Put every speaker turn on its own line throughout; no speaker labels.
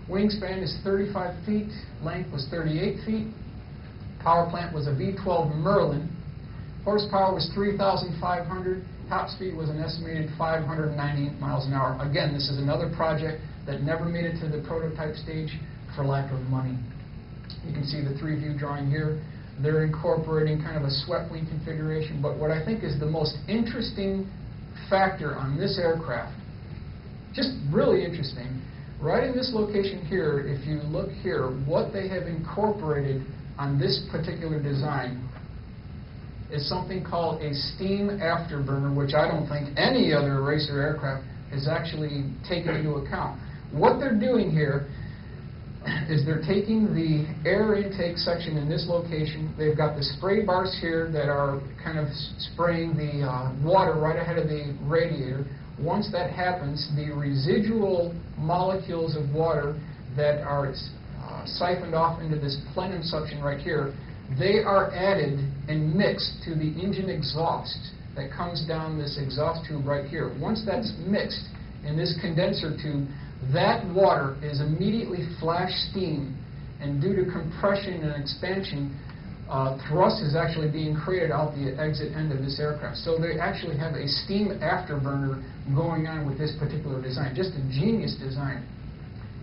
Wingspan is 35 feet, length was 38 feet. Power plant was a V12 Merlin. Horsepower was 3,500. Top speed was an estimated 598 miles an hour. Again, this is another project that never made it to the prototype stage for lack of money. You can see the 3-view drawing here. They're incorporating kind of a swept wing configuration, but what I think is the most interesting factor on this aircraft, just really interesting, right in this location here, if you look here, what they have incorporated on this particular design is something called a steam afterburner, which I don't think any other racer aircraft has actually taken into account. What they're doing here is they're taking the air intake section in this location. They've got the spray bars here that are kind of spraying the water right ahead of the radiator. Once that happens, the residual molecules of water that are siphoned off into this plenum suction right here, they are added and mixed to the engine exhaust that comes down this exhaust tube right here. Once that's mixed in this condenser tube, that water is immediately flash steam, and due to compression and expansion, thrust is actually being created out the exit end of this aircraft. So they actually have a steam afterburner going on with this particular design. Just a genius design.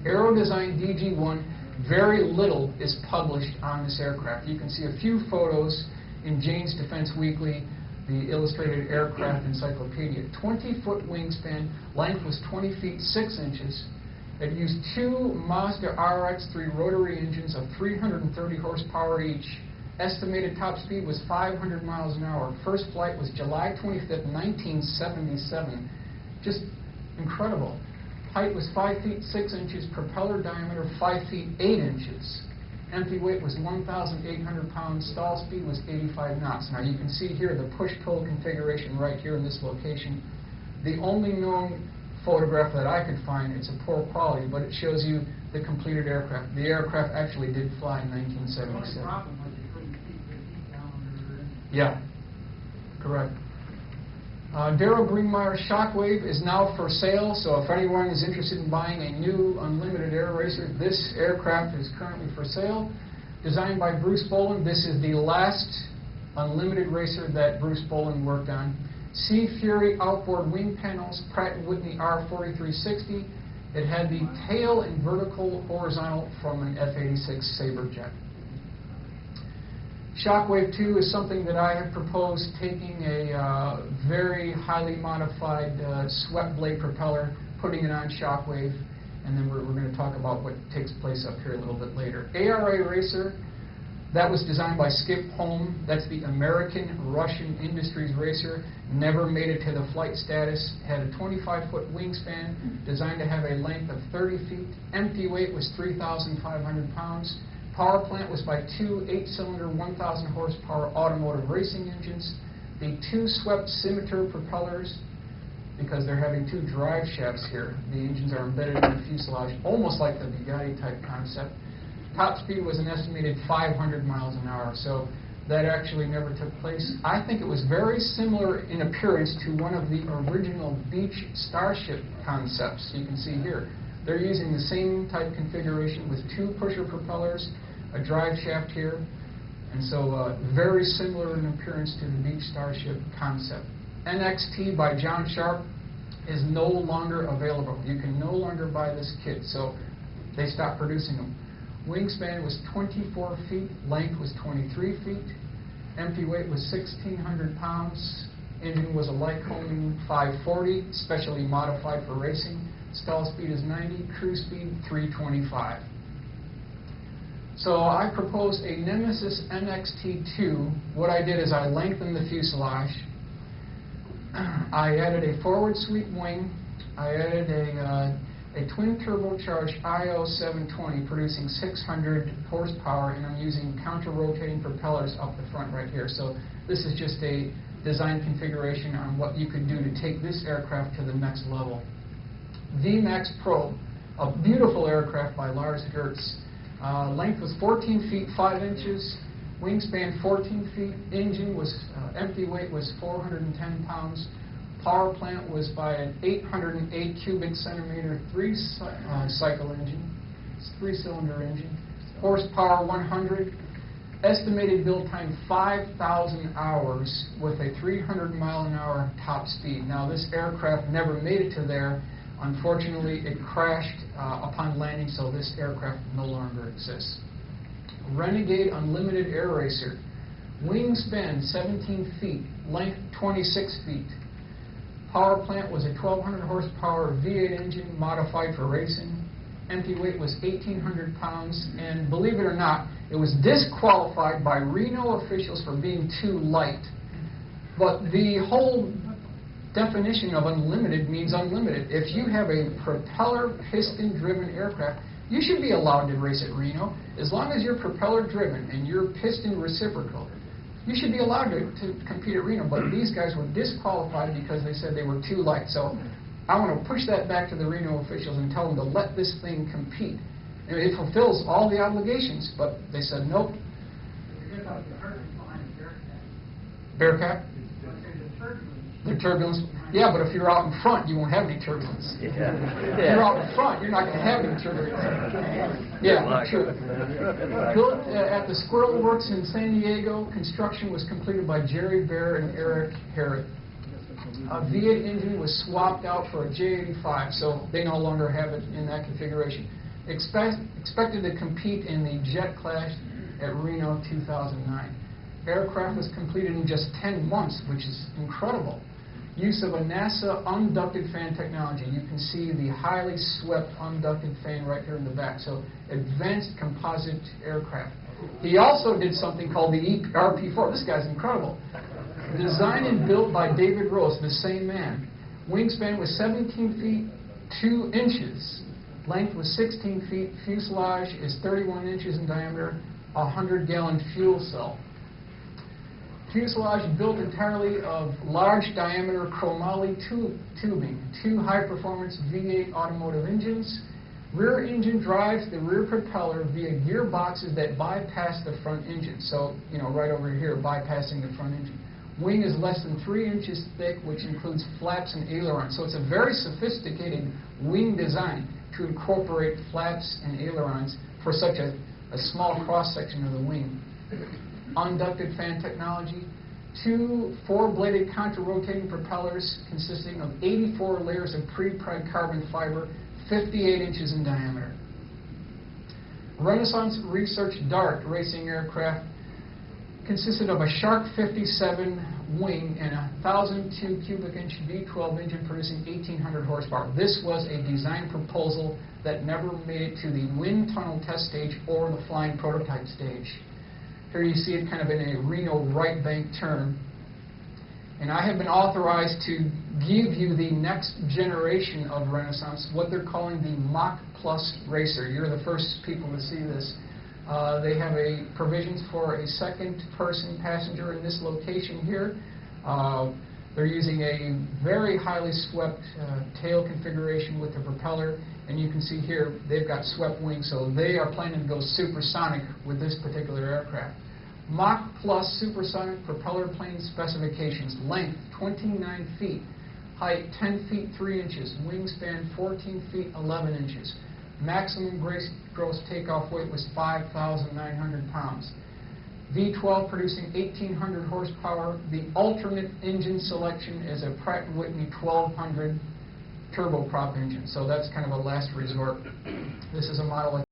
Aerodesign DG1, very little is published on this aircraft. You can see a few photos in Jane's Defense Weekly, the Illustrated Aircraft Encyclopedia. 20-foot wingspan, length was 20 feet 6 inches. It used 2 Mazda RX-3 rotary engines of 330 horsepower each. Estimated top speed was 500 miles an hour. First flight was July 25th, 1977. Just incredible. Height was 5 feet 6 inches. Propeller diameter 5 feet 8 inches. Empty weight was 1,800 pounds. Stall speed was 85 knots. Now you can see here the push-pull configuration right here in this location. The only known photograph that I could find, it's a poor quality, but it shows you the completed aircraft. The aircraft actually did fly in 1977. Yeah, correct. Darrell Greenmeyer Shockwave is now for sale, so if anyone is interested in buying a new unlimited air racer, this aircraft is currently for sale. Designed by Bruce Boland, this is the last unlimited racer that Bruce Boland worked on. Sea Fury outboard wing panels, Pratt & Whitney R4360. It had the tail and vertical horizontal from an F-86 Sabre jet. Shockwave 2 is something that I have proposed, taking a very highly modified swept blade propeller, putting it on Shockwave, and then we're going to talk about what takes place up here a little bit later. ARA Racer, that was designed by Skip Holm. That's the American-Russian Industries racer. Never made it to the flight status. Had a 25-foot wingspan, designed to have a length of 30 feet. Empty weight was 3,500 pounds. Power plant was by 2 8-cylinder, 1,000 horsepower automotive racing engines. The 2 swept scimitar propellers, because they're having 2 drive shafts here. The engines are embedded in the fuselage, almost like the Bugatti type concept. Top speed was an estimated 500 miles an hour, so that actually never took place. I think it was very similar in appearance to one of the original Beech Starship concepts you can see here. They're using the same type configuration with 2 pusher propellers, a drive shaft here, and so very similar in appearance to the Beech Starship concept. NXT by John Sharp is no longer available. You can no longer buy this kit, so they stopped producing them. Wingspan was 24 feet, length was 23 feet, empty weight was 1,600 pounds, engine was a Lycoming 540, specially modified for racing, stall speed is 90, cruise speed 325. So I proposed a Nemesis NXT2. What I did is I lengthened the fuselage, I added a forward sweep wing, I added a twin turbocharged IO720 producing 600 horsepower, and I'm using counter-rotating propellers up the front right here. So this is just a design configuration on what you could do to take this aircraft to the next level. VMAX Probe, a beautiful aircraft by Lars Gertz. Length was 14 feet 5 inches, wingspan 14 feet, engine was empty weight was 410 pounds. Power plant was by an 808 cubic centimeter three-cycle engine, three-cylinder engine. Horsepower 100. Estimated build time 5,000 hours with a 300-mile-an-hour top speed. Now, this aircraft never made it to there. Unfortunately, it crashed upon landing, so this aircraft no longer exists. Renegade Unlimited Air Racer. Wingspan 17 feet, length 26 feet. Power plant was a 1,200 horsepower V8 engine modified for racing. Empty weight was 1,800 pounds, and believe it or not, it was disqualified by Reno officials for being too light. But the whole definition of unlimited means unlimited. If you have a propeller piston-driven aircraft, you should be allowed to race at Reno. As long as you're propeller-driven and you're piston reciprocal, you should be allowed to compete at Reno. But these guys were disqualified because they said they were too light. So I want to push that back to the Reno officials and tell them to let this thing compete. It fulfills all the obligations, but they said nope. Bearcat? The turbulence. Yeah, but if you're out in front, you won't have any turbulence. If you're out in front, you're not going to have any turbulence. Yeah, true. Built at the Squirrel Works in San Diego, construction was completed by Jerry Bear and Eric Harrod. A V8 engine was swapped out for a J85, so they no longer have it in that configuration. Expected to compete in the Jet Clash at Reno 2009. Aircraft was completed in just 10 months, which is incredible. Use of a NASA unducted fan technology. You can see the highly swept unducted fan right here in the back. So advanced composite aircraft. He also did something called the RP4. This guy's incredible. Designed and built by David Rose, the same man. Wingspan was 17 feet 2 inches. Length was 16 feet. Fuselage is 31 inches in diameter. A 100-gallon fuel cell. Fuselage built entirely of large diameter chromoly tubing. 2 high-performance V8 automotive engines. Rear engine drives the rear propeller via gearboxes that bypass the front engine. So, right over here, bypassing the front engine. Wing is less than 3 inches thick, which includes flaps and ailerons. So it's a very sophisticated wing design to incorporate flaps and ailerons for such a small cross-section of the wing. Unducted fan technology, 2 4-bladed contra-rotating propellers consisting of 84 layers of pre-preg carbon fiber, 58 inches in diameter. Renaissance Research Dart racing aircraft consisted of a Shark 57 wing and a 1,002 cubic inch V12 engine producing 1,800 horsepower. This was a design proposal that never made it to the wind tunnel test stage or the flying prototype stage. Here you see it kind of in a Reno right bank turn. And I have been authorized to give you the next generation of Renaissance, what they're calling the Mach Plus Racer. You're the first people to see this. They have provisions for a second-person passenger in this location here. They're using a very highly swept tail configuration with the propeller. And you can see here, they've got swept wings, so they are planning to go supersonic with this particular aircraft. Mach Plus supersonic propeller plane specifications. Length, 29 feet. Height, 10 feet 3 inches. Wingspan, 14 feet 11 inches. Maximum gross takeoff weight was 5,900 pounds. V12 producing 1,800 horsepower. The alternate engine selection is a Pratt & Whitney 1200 turboprop engine, so that's kind of a last resort. This is a model